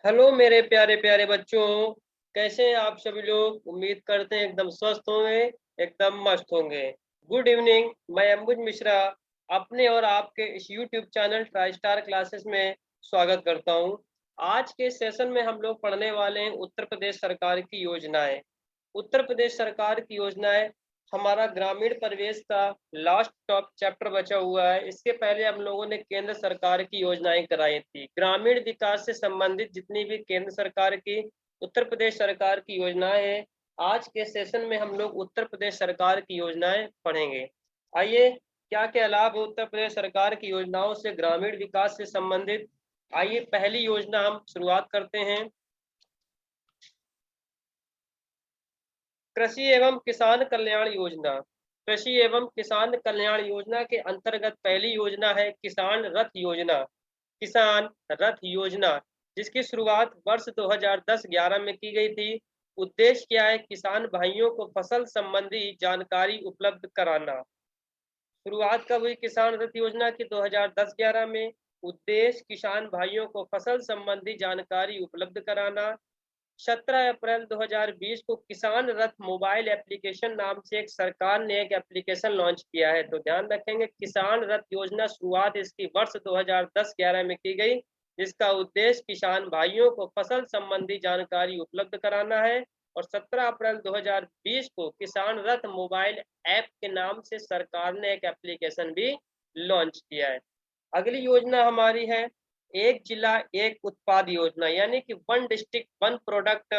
Hello मेरे प्यारे प्यारे बच्चों, कैसे हैं आप सभी लोग। उम्मीद करते हैं एकदम स्वस्थ होंगे, एकदम मस्त होंगे। Good evening. मैं अंबुज मिश्रा अपने और आपके इस YouTube channel try star classes में स्वागत करता हूं। आज के सेशन में हम लोग पढ़ने वाले हैं उत्तर प्रदेश सरकार की योजनाएं। उत्तर प्रदेश सरकार की योजनाएं हमारा ग्रामीण परिवेश का लास्ट टॉप चैप्टर बचा हुआ है। इसके पहले हम लोगों ने केंद्र सरकार की योजनाएं कराई थी। ग्रामीण विकास से संबंधित जितनी भी केंद्र सरकार की, उत्तर प्रदेश सरकार की योजनाएं हैं, आज के सेशन में हम लोग उत्तर प्रदेश सरकार की योजनाएं पढ़ेंगे। आइए, क्या क्या लाभ है उत्तर प्रदेश सरकार की योजनाओं से ग्रामीण विकास से संबंधित। आइए पहली योजना हम शुरुआत करते हैं। कृषि एवं किसान कल्याण योजना। कृषि एवं किसान कल्याण योजना के अंतर्गत पहली योजना है किसान रथ योजना। किसान रथ योजना, जिसकी शुरुआत वर्ष 2010-11 में की गई थी। उद्देश्य क्या है? किसान भाइयों को फसल संबंधी जानकारी उपलब्ध कराना। शुरुआत कब हुई किसान रथ योजना की? 2010-11 में। उद्देश्य किसान भाइयों को फसल संबंधी जानकारी उपलब्ध कराना। 17 अप्रैल 2020 को किसान रथ मोबाइल एप्लीकेशन नाम से एक सरकार ने एक एप्लीकेशन लॉन्च किया है। तो ध्यान रखेंगे, किसान रथ योजना शुरुआत इसकी वर्ष 2010-11 में की गई, जिसका उद्देश्य किसान भाइयों को फसल संबंधी जानकारी उपलब्ध कराना है। और 17 अप्रैल 2020 को किसान रथ मोबाइल ऐप के नाम से सरकार ने एक एप्लीकेशन भी लॉन्च किया है। अगली योजना हमारी है एक जिला एक उत्पाद योजना, यानी कि वन डिस्ट्रिक्ट वन प्रोडक्ट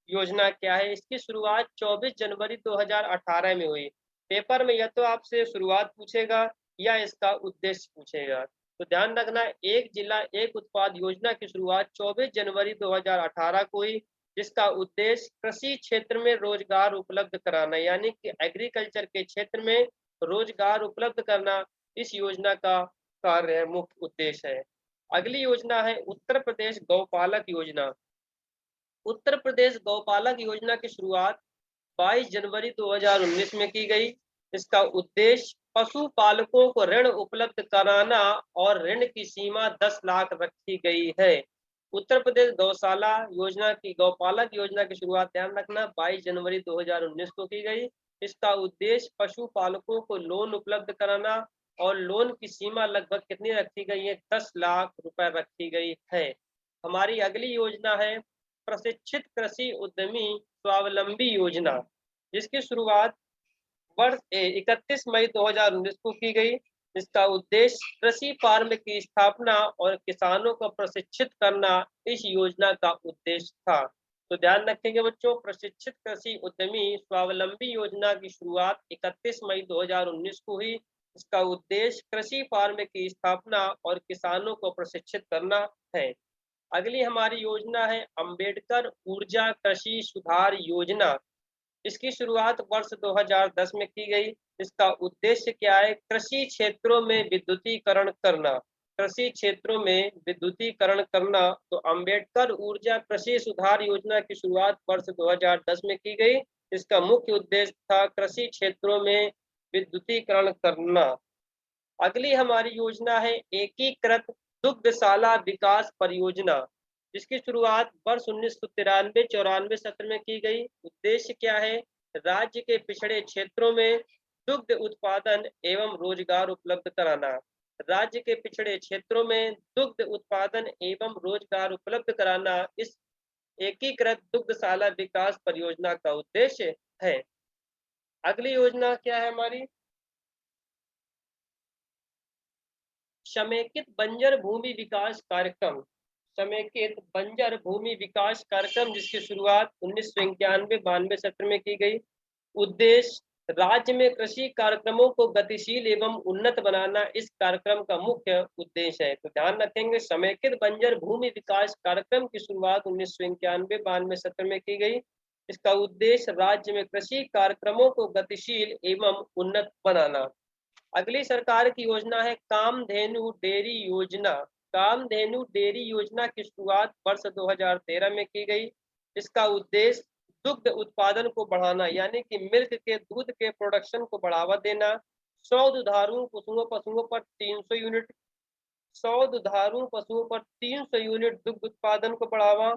योजना। क्या है? इसकी शुरुआत 24 जनवरी 2018 में हुई। पेपर में या तो आपसे शुरुआत पूछेगा या इसका उद्देश्य पूछेगा। तो ध्यान रखना, एक जिला एक उत्पाद योजना की शुरुआत 24 जनवरी 2018 को हुई, जिसका उद्देश्य कृषि क्षेत्र में रोजगार उपलब्ध कराना, यानी कि एग्रीकल्चर के क्षेत्र में रोजगार उपलब्ध करना इस योजना का कार्य है, मुख्य उद्देश्य है। अगली योजना है उत्तर प्रदेश गौपालक योजना। उत्तर प्रदेश गौपालक योजना की शुरुआत 22 जनवरी 2019 में की गई। इसका उद्देश्य पशुपालकों को ऋण उपलब्ध कराना और ऋण की सीमा 10 लाख रखी गई है। उत्तर प्रदेश गौशाला योजना की गौपालक योजना की शुरुआत, ध्यान रखना, 22 जनवरी 2019 को की गई। इसका उद्देश्य पशुपालकों को लोन उपलब्ध कराना और लोन की सीमा लगभग कितनी रखी गई है? 10 लाख रुपए रखी गई है। हमारी अगली योजना है प्रशिक्षित कृषि उद्यमी स्वावलंबी योजना, जिसकी शुरुआत वर्ष 31 मई 2019 को की गई। इसका उद्देश्य कृषि फार्म की स्थापना और किसानों को प्रशिक्षित करना इस योजना का उद्देश्य था। तो ध्यान रखेंगे बच्चों, प्रशिक्षित कृषि उद्यमी स्वावलंबी योजना की शुरुआत 31 मई 2019 को हुई। इसका उद्देश्य कृषि फार्म की स्थापना और किसानों को प्रशिक्षित करना है। अगली हमारी योजना है अंबेडकर ऊर्जा कृषि सुधार योजना। इसकी शुरुआत वर्ष 2010 में की गई। इसका उद्देश्य क्या है? कृषि क्षेत्रों में विद्युतीकरण करना। कृषि क्षेत्रों में विद्युतीकरण करना। तो अंबेडकर ऊर्जा कृषि सुधार योजना की शुरुआत वर्ष 2010 में की गई। इसका मुख्य उद्देश्य था कृषि क्षेत्रों में विद्युतीकरण करना। अगली हमारी योजना है एकीकृत दुग्धशाला विकास परियोजना, जिसकी शुरुआत वर्ष 1993-94 सत्र में की गई। उद्देश्य क्या है? राज्य के पिछड़े क्षेत्रों में दुग्ध उत्पादन एवं रोजगार उपलब्ध कराना। राज्य के पिछड़े क्षेत्रों में दुग्ध उत्पादन एवं रोजगार उपलब्ध कराना इस एकीकृत दुग्धशाला विकास परियोजना का उद्देश्य है। अगली योजना क्या है हमारी? समेकित बंजर भूमि विकास कार्यक्रम। समेकित बंजर भूमि विकास कार्यक्रम, जिसकी शुरुआत 1991-92 सत्र में की गई। उद्देश्य राज्य में कृषि कार्यक्रमों को गतिशील एवं उन्नत बनाना इस कार्यक्रम का मुख्य उद्देश्य है। तो ध्यान रखेंगे, समेकित बंजर भूमि विकास कार्यक्रम की शुरुआत 1991-92 सत्र में की गई। इसका उद्देश्य राज्य में कृषि कार्यक्रमों को गतिशील एवं उन्नत बनाना। अगली सरकार की योजना है कामधेनु डेयरी योजना। कामधेनु डेयरी योजना की शुरुआत वर्ष 2013 में की गई। इसका उद्देश्य दुग्ध उत्पादन को बढ़ाना, यानी कि मिल्क के दूध के प्रोडक्शन को बढ़ावा देना। 100 दुधारू पशुओं पर 300 यूनिट, 100 दुधारू पशुओं पर 300 यूनिट दुग्ध उत्पादन को बढ़ावा।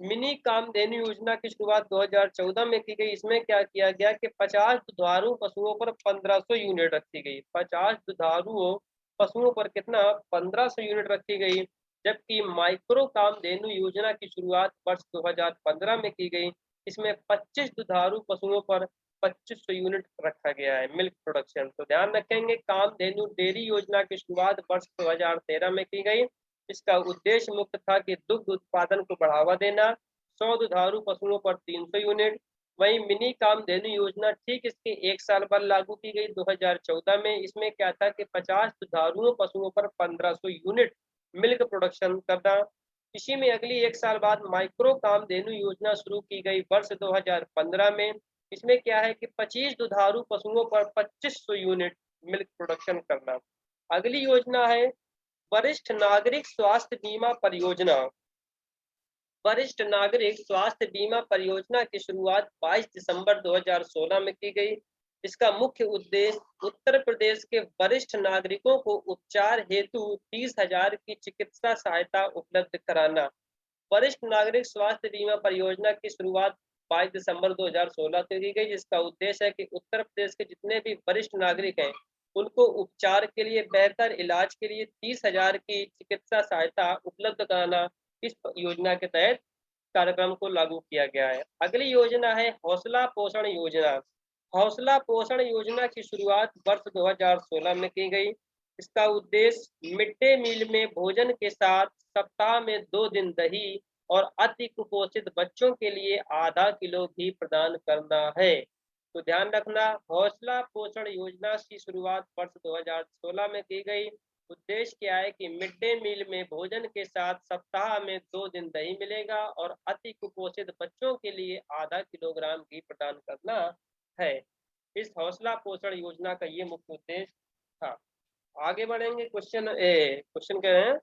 मिनी कामधेनु योजना की शुरुआत 2014 में की गई। इसमें क्या किया गया कि 50 दुधारू पशुओं पर 1500 यूनिट रखी गई। 50 दुधारू पशुओं पर कितना 1500 यूनिट रखी गई। जबकि माइक्रो कामधेनु योजना की शुरुआत वर्ष 2015 में की गई। इसमें 25 दुधारू पशुओं पर 2500 यूनिट रखा गया है मिल्क प्रोडक्शन। तो ध्यान रखेंगे कामधेनु डेयरी योजना की शुरुआत वर्ष 2013 में की गई। इसका उद्देश्य मुख्य था कि दुग्ध उत्पादन को बढ़ावा देना। 100 दुधारू पशुओं पर 300 यूनिट। वहीं मिनी कामधेनु योजना ठीक इसके 1 साल बाद लागू की गई 2014 में। इसमें क्या था कि 50 दुधारू पशुओं पर 1500 यूनिट मिल्क प्रोडक्शन करना। इसी में अगली 1 साल बाद माइक्रो कामधेनु योजना शुरू की गई वर्ष 2015 में। इसमें क्या है कि 25 दुधारू पशुओं पर 2500 यूनिट मिल्क प्रोडक्शन करना। अगली योजना है वरिष्ठ नागरिक स्वास्थ्य बीमा परियोजना। वरिष्ठ नागरिक स्वास्थ्य बीमा परियोजना की शुरुआत 22 दिसंबर 2016 में की गई। इसका मुख्य उद्देश्य उत्तर प्रदेश के वरिष्ठ नागरिकों को उपचार हेतु 30,000 की चिकित्सा सहायता उपलब्ध कराना। वरिष्ठ नागरिक स्वास्थ्य बीमा परियोजना की शुरुआत 22 दिसंबर 2016 को की गई, जिसका उद्देश्य है कि उत्तर प्रदेश के जितने भी वरिष्ठ नागरिक हैं उनको उपचार के लिए बेहतर इलाज के लिए 30,000 की चिकित्सा सहायता उपलब्ध कराना इस योजना के तहत कार्यक्रम को लागू किया गया है। अगली योजना है हौसला पोषण योजना। हौसला पोषण योजना की शुरुआत वर्ष 2016 में की गई। इसका उद्देश्य मिड डे मील में भोजन के साथ सप्ताह में 2 दिन दही और अति कुपोषित बच्चों के लिए आधा किलो घी प्रदान करना है। तो ध्यान रखना हौसला पोषण योजना की शुरुआत वर्ष 2016 में की गई। उद्देश्य क्या है कि मिड डे मील में भोजन के साथ सप्ताह में 2 दिन दही मिलेगा और अति कुपोषित बच्चों के लिए आधा किलोग्राम घी प्रदान करना है। इस हौसला पोषण योजना का ये मुख्य उद्देश्य था। आगे बढ़ेंगे क्वेश्चन कह रहे हैं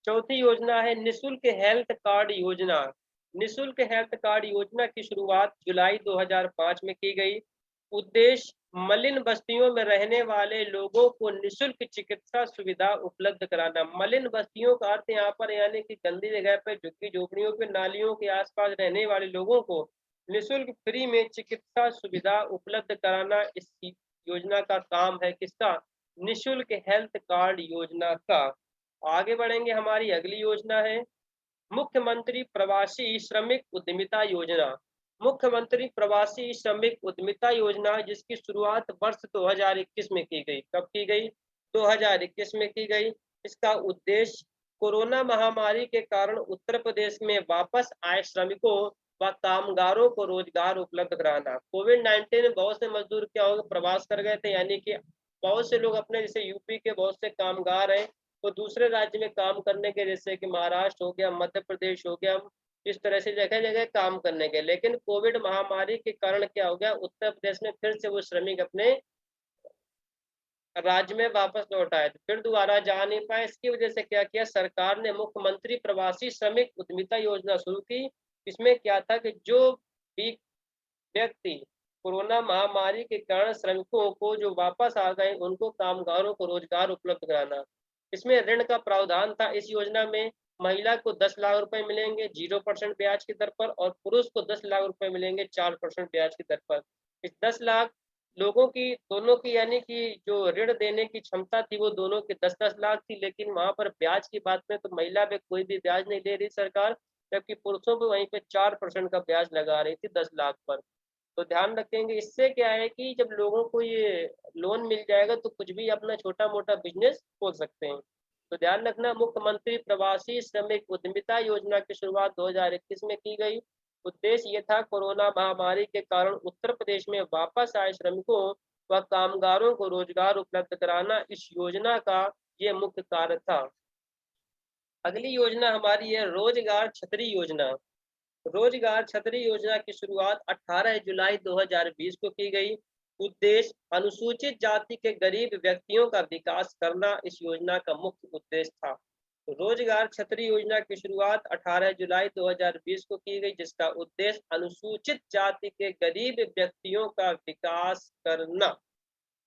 चौथी योजना है निशुल्क हेल्थ कार्ड योजना। निशुल्क हेल्थ कार्ड योजना की शुरुआत जुलाई 2005 में की गई। उद्देश्य मलिन बस्तियों में रहने वाले लोगों को निशुल्क चिकित्सा सुविधा उपलब्ध कराना। मलिन बस्तियों का अर्थ यहाँ पर यानी कि गंदी जगह पर झुग्गी झोपड़ियों पे नालियों के आसपास रहने वाले लोगों को निशुल्क फ्री में चिकित्सा सुविधा उपलब्ध कराना इस योजना का काम है। किसका? निशुल्क हेल्थ कार्ड योजना का। आगे बढ़ेंगे हमारी अगली योजना है मुख्यमंत्री प्रवासी श्रमिक उद्यमिता योजना। मुख्यमंत्री प्रवासी श्रमिक उद्यमिता योजना जिसकी शुरुआत वर्ष 2021 में की गई। कब की गई? 2021 में की गई। इसका उद्देश्य कोरोना महामारी के कारण उत्तर प्रदेश में वापस आए श्रमिकों व कामगारों को रोजगार उपलब्ध कराना। कोविड-19 में बहुत से मजदूर क्या हो गए प्रवास कर गए थे, यानी कि बहुत से लोग अपने जैसे यूपी के बहुत से कामगार हैं वो दूसरे राज्य में काम करने के, जैसे कि महाराष्ट्र हो गया, मध्य प्रदेश हो गया, इस तरह से जगह जगह काम करने के। लेकिन कोविड महामारी के कारण क्या हो गया उत्तर प्रदेश में फिर से वो श्रमिक अपने राज्य में वापस लौट आए, फिर दोबारा जा नहीं पाए। इसकी वजह से क्या किया सरकार ने मुख्यमंत्री प्रवासी श्रमिक उद्यमिता योजना शुरू की। इसमें क्या था कि जो भी व्यक्ति कोरोना महामारी के कारण श्रमिकों को जो वापस आ गए उनको कामगारों को रोजगार उपलब्ध कराना। इसमें ऋण का प्रावधान था। इस योजना में महिला को 10 लाख रुपए मिलेंगे 0% ब्याज की दर पर और पुरुष को 10 लाख रुपए मिलेंगे 4% ब्याज की दर पर। इस 10 लाख लोगों की दोनों की यानी कि जो ऋण देने की क्षमता थी वो दोनों की 10-10 लाख थी, लेकिन वहां पर ब्याज की बात में तो महिला पे कोई भी ब्याज नहीं दे रही सरकार, जबकि पुरुषों पे वहीं पे 4% का ब्याज लगा रही थी 10 लाख पर। तो ध्यान रखेंगे इससे क्या है कि जब लोगों को ये लोन मिल जाएगा तो कुछ भी अपना छोटा मोटा बिजनेस खोल सकते हैं। तो ध्यान रखना मुख्यमंत्री प्रवासी श्रमिक उद्यमिता योजना की शुरुआत 2021 में की गई। उद्देश्य ये था कोरोना महामारी के कारण उत्तर प्रदेश में वापस आए श्रमिकों व कामगारों को रोजगार उपलब्ध कराना इस योजना का ये मुख्य कार्य था। अगली योजना हमारी है रोजगार छतरी योजना। रोजगार छतरी योजना की शुरुआत 18 जुलाई 2020 को की गई। उद्देश्य अनुसूचित जाति के गरीब व्यक्तियों का विकास करना इस योजना का मुख्य उद्देश्य था। तो रोजगार छतरी योजना की शुरुआत 18 जुलाई 2020 को की गई, जिसका उद्देश्य अनुसूचित जाति के गरीब व्यक्तियों का विकास करना।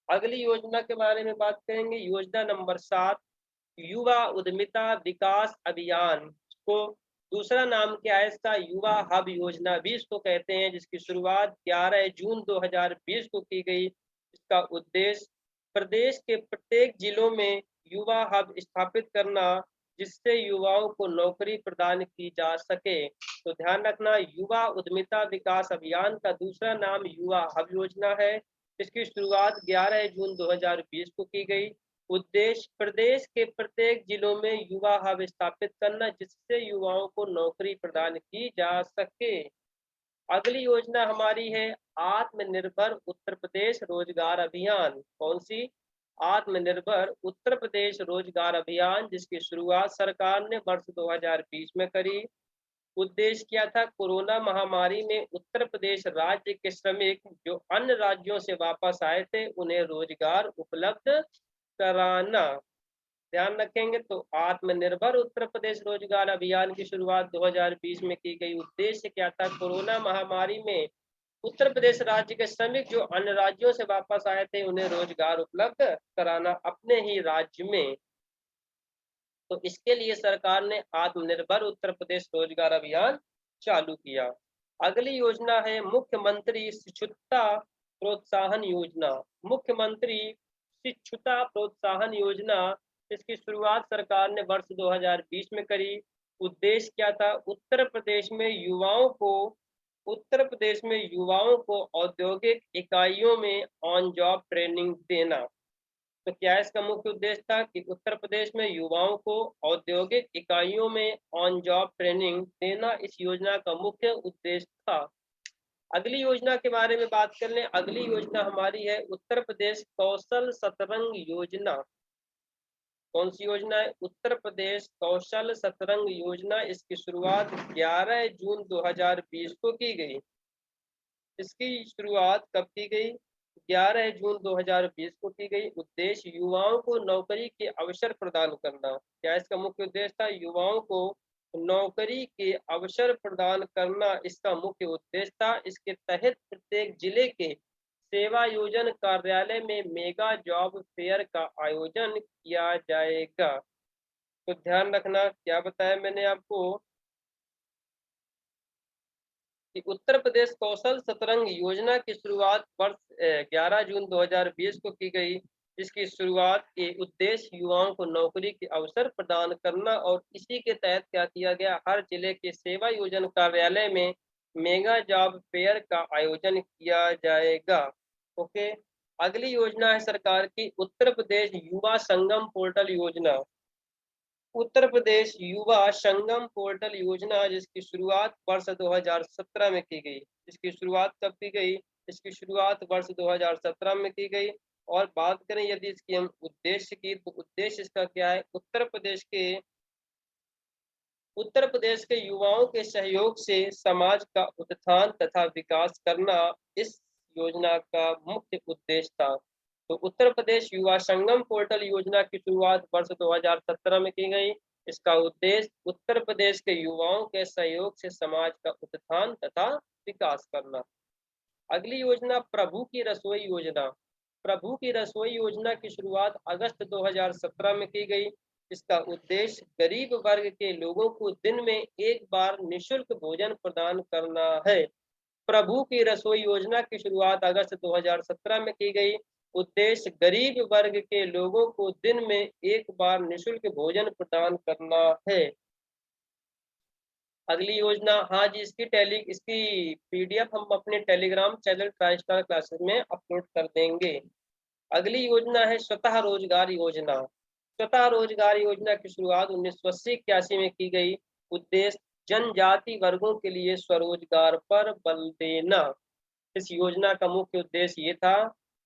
अगली योजना के बारे में बात करेंगे योजना नंबर 7 युवा उद्यमिता विकास अभियान को दूसरा नाम क्या है इसका? युवा हब योजना भी इसको कहते हैं, जिसकी शुरुआत 11 जून 2020 को की गई। इसका उद्देश्य प्रदेश के प्रत्येक जिलों में युवा हब स्थापित करना, जिससे युवाओं को नौकरी प्रदान की जा सके। तो ध्यान रखना, युवा उद्यमिता विकास अभियान का दूसरा नाम युवा हब योजना है। इसकी शुरुआत 11 जून 2020 को की गई। उद्देश्य प्रदेश के प्रत्येक जिलों में युवा हब स्थापित करना, जिससे युवाओं को नौकरी प्रदान की जा सके। अगली योजना हमारी है आत्मनिर्भर उत्तर प्रदेश रोजगार अभियान। कौन सी? आत्मनिर्भर उत्तर प्रदेश रोजगार अभियान, जिसकी शुरुआत सरकार ने वर्ष 2020 में करी। उद्देश्य क्या था? कोरोना महामारी में उत्तर प्रदेश राज्य के श्रमिक जो अन्य राज्यों से वापस आए थे, उन्हें रोजगार उपलब्ध कराना। ध्यान रखेंगे। तो आत्मनिर्भर उत्तर प्रदेश रोजगार अभियान की शुरुआत 2020 में की गई। उद्देश्य क्या था? कोरोना महामारी में उत्तर प्रदेश राज्य के श्रमिक जो अन्य राज्यों से वापस आए थे, उन्हें रोजगार उपलब्ध कराना अपने ही राज्य में। तो इसके लिए सरकार ने आत्मनिर्भर उत्तर प्रदेश रोजगार अभियान चालू किया। अगली योजना है मुख्यमंत्री शिक्षुता प्रोत्साहन योजना। मुख्यमंत्री शिक्षुता प्रोत्साहन योजना, इसकी शुरुआत सरकार ने वर्ष 2020 में करी। उद्देश्य क्या था? उत्तर प्रदेश में युवाओं को औद्योगिक इकाइयों में ऑन जॉब ट्रेनिंग देना। तो क्या इसका मुख्य उद्देश्य था? कि उत्तर प्रदेश में युवाओं को औद्योगिक इकाइयों में ऑन जॉब ट्रेनिंग देना इस योजना का मुख्य उद्देश्य था। अगली योजना के बारे में बात कर लें। अगली योजना हमारी है उत्तर प्रदेश कौशल सतरंग योजना। कौन सी योजना है? उत्तर प्रदेश कौशल सतरंग योजना। इसकी शुरुआत 11 जून 2020 को की गई। इसकी शुरुआत कब की गई? 11 जून 2020 को की गई। उद्देश्य युवाओं को नौकरी के अवसर प्रदान करना। क्या इसका मुख्य उद्देश्य था? युवाओं को नौकरी के अवसर प्रदान करना इसका मुख्य उद्देश्य था। इसके तहत प्रत्येक जिले के सेवा योजन कार्यालय में मेगा जॉब फेयर का आयोजन किया जाएगा। तो ध्यान रखना, क्या बताया मैंने आपको कि उत्तर प्रदेश कौशल सतरंग योजना की शुरुआत वर्ष 11 जून 2020 को की गई। जिसकी शुरुआत के उद्देश्य युवाओं को नौकरी के अवसर प्रदान करना, और इसी के तहत क्या किया गया? हर जिले के सेवा योजन कार्यालय में मेगा जॉब फेयर का आयोजन किया जाएगा। ओके। अगली योजना है सरकार की उत्तर प्रदेश युवा संगम पोर्टल योजना। उत्तर प्रदेश युवा संगम पोर्टल योजना, जिसकी शुरुआत वर्ष 2017 में की गई। इसकी शुरुआत कब की गई? इसकी शुरुआत वर्ष 2017 में की गई। और बात करें यदि इसकी हम उद्देश्य की, तो उद्देश्य इसका क्या है? उत्तर प्रदेश के युवाओं के सहयोग से समाज का उत्थान तथा विकास करना इस योजना का मुख्य उद्देश्य था। तो उत्तर प्रदेश युवा संगम पोर्टल योजना की शुरुआत वर्ष 2017 में की गई। इसका उद्देश्य उत्तर प्रदेश के युवाओं के सहयोग से समाज का उत्थान तथा विकास करना। अगली योजना प्रभु की रसोई योजना। प्रभु की रसोई योजना की शुरुआत अगस्त 2017 में की गई। इसका उद्देश्य गरीब वर्ग के लोगों को दिन में एक बार निःशुल्क भोजन प्रदान करना है। प्रभु की रसोई योजना की शुरुआत अगस्त 2017 में की गई। उद्देश्य गरीब वर्ग के लोगों को दिन में एक बार निःशुल्क भोजन प्रदान करना है। अगली योजना, हाँ जी, इसकी पीडीएफ हम अपने Telegram channel try star classes में अपलोड कर देंगे। अगली योजना है स्वतः रोजगार योजना। स्वतः रोजगार योजना की शुरुआत 1980-81 में की गई। उद्देश्य जनजाति वर्गों के लिए स्वरोजगार पर बल देना। इस योजना का मुख्य उद्देश्य ये था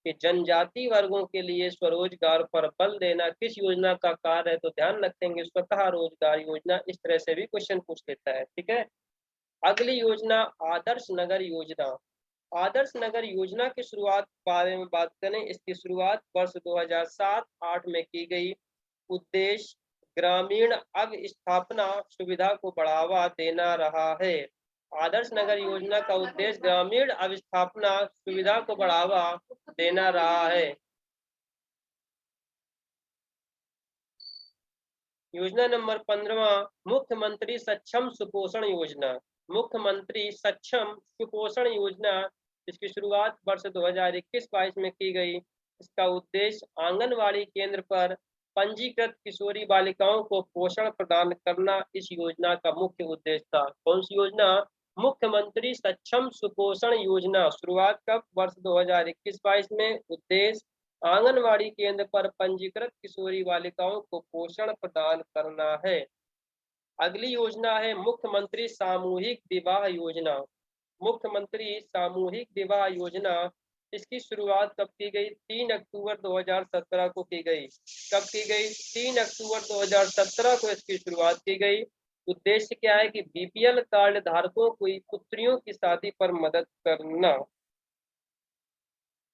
कि जनजाति वर्गों के लिए स्वरोजगार पर बल देना। किस योजना का कार्य है? तो ध्यान रखेंगे स्वतः रोजगार योजना। इस तरह से भी क्वेश्चन पूछ लेता है। ठीक है। अगली योजना आदर्श नगर योजना। आदर्श नगर योजना की शुरुआत बारे में बात करें। इसकी शुरुआत वर्ष 2007-8 में की गई। उद्देश्य ग्रामीण अवस्थापना सुविधा को बढ़ावा देना रहा है। आदर्श नगर योजना का उद्देश्य ग्रामीण अवस्थापना सुविधा को बढ़ावा देना रहा है। योजना नंबर 15 मुख्यमंत्री सक्षम सुपोषण योजना। मुख्यमंत्री सक्षम सुपोषण योजना इसकी शुरुआत वर्ष 2021-22 में की गई। इसका उद्देश्य आंगनवाड़ी केंद्र पर पंजीकृत किशोरी बालिकाओं को पोषण प्रदान करना इस योजना का मुख्य उद्देश्य था। कौन सी योजना? मुख्यमंत्री सक्षम सुपोषण योजना। शुरुआत कब? वर्ष 2021-22 में। उद्देश्य आंगनवाड़ी केंद्र पर पंजीकृत किशोरी बालिकाओं को पोषण प्रदान करना है। अगली योजना है मुख्यमंत्री सामूहिक विवाह योजना। मुख्यमंत्री सामूहिक विवाह योजना इसकी शुरुआत कब की गई? 3 अक्टूबर 2017 को की गई। कब की गई? 3 अक्टूबर 2017 को इसकी शुरुआत की गई। उद्देश्य क्या है कि बीपीएल कार्ड धारकों को पुत्रियों की शादी पर मदद करना।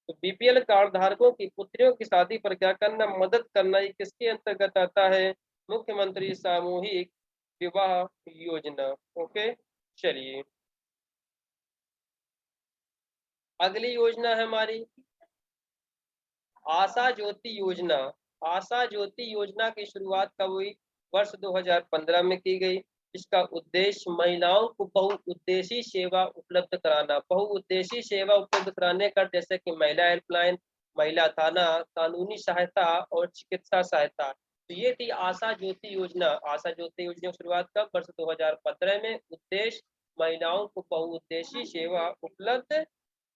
तो बीपीएल कार्ड धारकों की पुत्रियों की शादी पर क्या करना? मदद करना। ये किसके अंतर्गत आता है? मुख्यमंत्री सामूहिक विवाह योजना। ओके, चलिए अगली योजना है हमारी आशा ज्योति योजना। आशा ज्योति योजना की शुरुआत कब हुई? वर्ष 2015 में की गई। इसका उद्देश्य महिलाओं को बहुउद्देशीय सेवा उपलब्ध कराना। बहुउद्देशीय सेवा उपलब्ध कराने का, जैसे कि महिला हेल्पलाइन, महिला थाना, कानूनी सहायता और चिकित्सा सहायता। तो ये थी आशा ज्योति योजना। आशा ज्योति योजना की शुरुआत कब? वर्ष 2015 में। उद्देश्य महिलाओं को बहुउद्देशीय सेवा उपलब्ध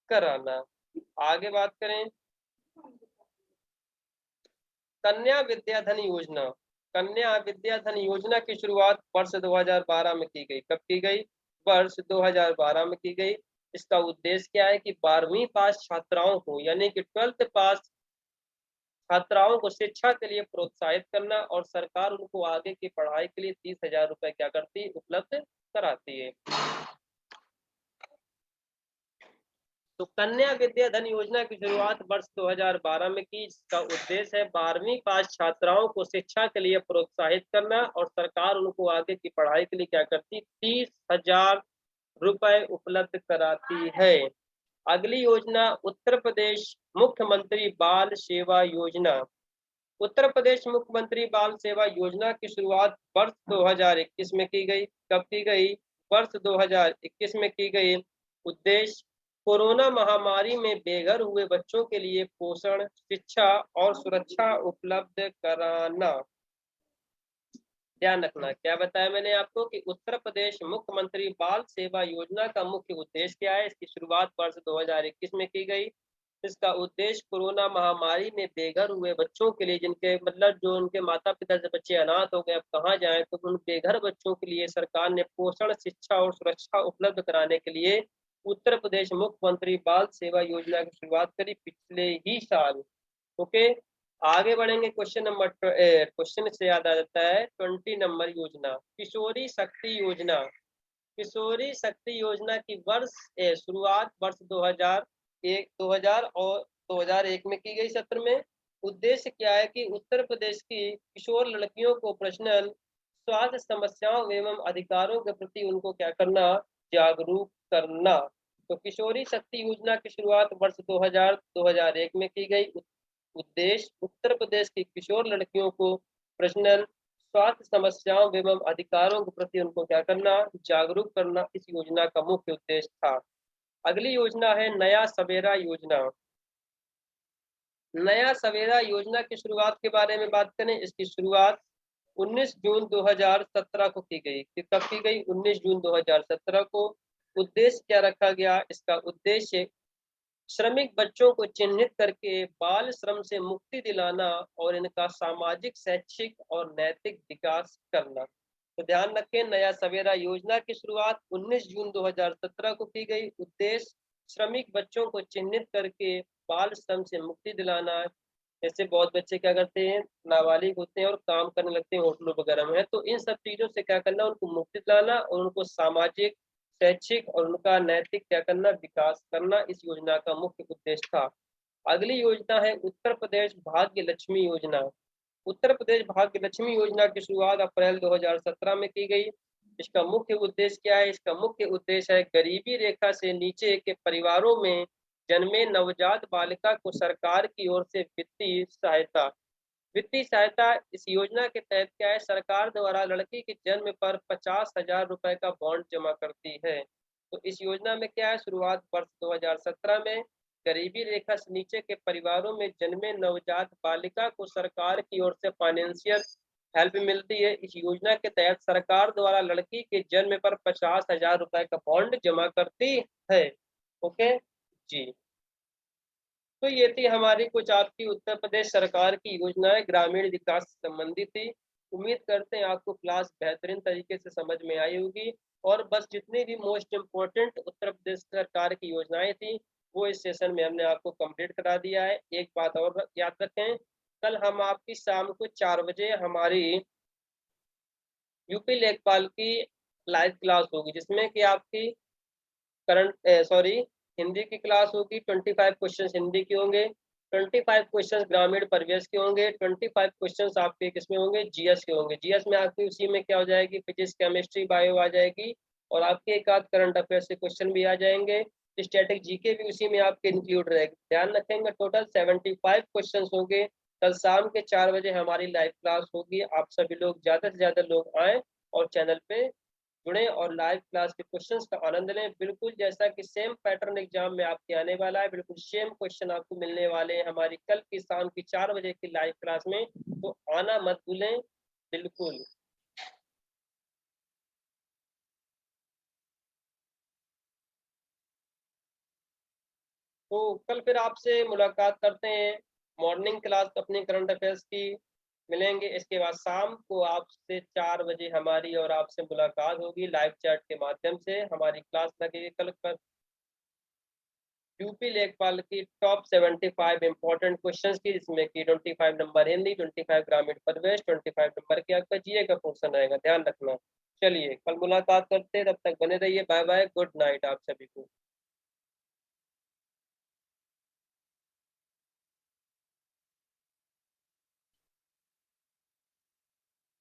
कराना। आगे बात करें कन्या विद्याधन योजना। कन्या विद्याधन योजना की शुरुआत वर्ष 2012 में की गई। कब की गई? वर्ष 2012 में की गई। इसका उद्देश्य क्या है कि 12वीं पास छात्राओं को, यानी कि 12th पास छात्राओं को शिक्षा के लिए प्रोत्साहित करना, और सरकार उनको आगे की पढ़ाई के लिए 30,000 रुपए क्या करती है? उपलब्ध कराती है। तो कन्या विद्याधन योजना की शुरुआत वर्ष 2012 में की। इसका उद्देश्य है 12वीं पास छात्राओं को शिक्षा के लिए प्रोत्साहित करना, और सरकार उनको आगे की पढ़ाई के लिए क्या करती? 30,000 रुपए उपलब्ध कराती है। अगली योजना उत्तर प्रदेश मुख्यमंत्री बाल सेवा योजना। उत्तर प्रदेश मुख्यमंत्री बाल सेवा योजना की शुरुआत वर्ष 2021 में की गई। कब की गई? वर्ष 2021 में की गई। उद्देश्य कोरोना महामारी में बेघर हुए बच्चों के लिए पोषण, शिक्षा और सुरक्षा उपलब्ध कराना। ध्यान रखना, क्या बताया मैंने आपको कि उत्तर प्रदेश मुख्यमंत्री बाल सेवा योजना का मुख्य उद्देश्य क्या है? इसकी शुरुआत वर्ष 2021 में की गई। इसका उद्देश्य कोरोना महामारी में बेघर हुए बच्चों के लिए, जिनके मतलब जो उनके माता पिता से बच्चे अनाथ हो गए, अब कहाँ जाएं, तो उन बेघर बच्चों के लिए सरकार ने पोषण, शिक्षा और सुरक्षा उपलब्ध कराने के लिए उत्तर प्रदेश मुख्यमंत्री बाल सेवा योजना की शुरुआत करी पिछले ही साल। ओके, आगे बढ़ेंगे। क्वेश्चन से याद आ जाता है 20 नंबर योजना किशोरी शक्ति योजना। किशोरी शक्ति योजना की शुरुआत वर्ष 2000 और 2001 में की गई सत्र में। उद्देश्य क्या है कि उत्तर प्रदेश की किशोर लड़कियों को पर्सनल स्वास्थ्य समस्याओं एवं अधिकारों के प्रति उनको क्या करना? जागरूक करना। तो किशोरी शक्ति योजना की शुरुआत वर्ष 2001 में की गई। उद्देश्य उत्तर प्रदेश की किशोर लड़कियों को पर्सनल स्वास्थ्य समस्याओं एवं अधिकारों के प्रति उनको क्या करना? जागरूक करना इस योजना का मुख्य उद्देश्य था। अगली योजना है नया सवेरा योजना। नया सवेरा योजना की शुरुआत के बारे में बात करें। इसकी शुरुआत 19 जून 2017 को की गई। कब की गई? 19 जून 2017 को। उद्देश्य क्या रखा गया? इसका उद्देश्य श्रमिक बच्चों को चिन्हित करके बाल श्रम से मुक्ति दिलाना और इनका सामाजिक, शैक्षिक और नैतिक विकास करना। तो ध्यान रखें, नया सवेरा योजना की शुरुआत 19 जून 2017 को की गई। उद्देश्य श्रमिक बच्चों को चिन्हित करके बाल श्रम से मुक्ति दिलाना। जैसे बहुत बच्चे क्या करते हैं, नाबालिग होते हैं और काम करने लगते हैं होटलों वगैरह में, तो इन सब चीजों से क्या करना? उनको मुक्ति दिलाना और उनको सामाजिक, शैक्षिक और उनका नैतिक क्या करना? विकास करना इस योजना का मुख्य उद्देश्य था। अगली योजना है उत्तर प्रदेश भाग्य लक्ष्मी योजना। उत्तर प्रदेश भाग्य लक्ष्मी योजना की शुरुआत अप्रैल 2017 में की गई। इसका मुख्य उद्देश्य क्या है? इसका मुख्य उद्देश्य है गरीबी रेखा से नीचे के परिवारों में जन्मे नवजात बालिका को सरकार की ओर से वित्तीय सहायता। वित्तीय सहायता इस योजना के तहत क्या है, सरकार द्वारा लड़की के जन्म पर 50,000 रुपए का बॉन्ड जमा करती है। तो इस योजना में क्या है, शुरुआत वर्ष 2017 में गरीबी रेखा से नीचे के परिवारों में जन्मे नवजात बालिका को सरकार की ओर से फाइनेंशियल हेल्प मिलती है। इस योजना के तहत सरकार द्वारा लड़की के जन्म पर 50,000 रुपए का बॉन्ड जमा करती है। ओके जी। तो ये थी हमारी कुछ आपकी उत्तर प्रदेश सरकार की योजनाएं ग्रामीण विकास से संबंधित थी। उम्मीद करते हैं आपको क्लास बेहतरीन तरीके से समझ में आई होगी और बस जितनी भी मोस्ट इम्पोर्टेंट उत्तर प्रदेश सरकार की योजनाएं थी वो इस सेशन में हमने आपको कंप्लीट करा दिया है। एक बात और याद रखें, कल हम आपकी शाम को 4 बजे हमारी यूपी लेखपाल की लाइव क्लास होगी, जिसमें कि आपकी हिंदी की क्लास होगी। 25 क्वेश्चंस हिंदी के होंगे, 25 क्वेश्चंस ग्रामीण परिवेश के होंगे, 25 क्वेश्चंस आपके किसमें होंगे, जीएस के होंगे। जीएस में आपकी उसी में क्या हो जाएगी, फिजिक्स केमिस्ट्री बायो आ जाएगी और आपके एक आध करंट अफेयर्स के क्वेश्चन भी आ जाएंगे। स्टैटिक जीके भी उसी में आपके इंक्लूड रहेगी। ध्यान रखेंगे टोटल 75 क्वेश्चन होंगे। कल शाम के 4 बजे हमारी लाइव क्लास होगी। आप सभी लोग ज़्यादा से ज़्यादा लोग आएँ और चैनल पे जुड़ें और लाइव क्लास के क्वेश्चंस का आनंद लें। बिल्कुल जैसा कि सेम पैटर्न एग्जाम में आपके आने वाला है, बिल्कुल सेम क्वेश्चन आपको मिलने वाले हैं हमारी कल की शाम की 4 बजे की लाइव क्लास में। तो आना मत भूलें बिल्कुल। तो कल फिर आपसे मुलाकात करते हैं। मॉर्निंग क्लास अपनी करंट अफेयर्स की मिलेंगे, इसके बाद शाम को आपसे 4 बजे हमारी और आपसे मुलाकात होगी लाइव चैट के माध्यम से। हमारी क्लास लगेगी कल यूपी लेखपाल की टॉप 75 इंपॉर्टेंट क्वेश्चंस की, जिसमें कि 25 नंबर हिंदी, 25 ग्रामीण परिवेश, 25 नंबर के आपका जीए का पोर्शन रहेगा। ध्यान रखना। चलिए कल मुलाकात करते हैं, तब तक बने रहिए। बाय बाय, गुड नाइट आप सभी को।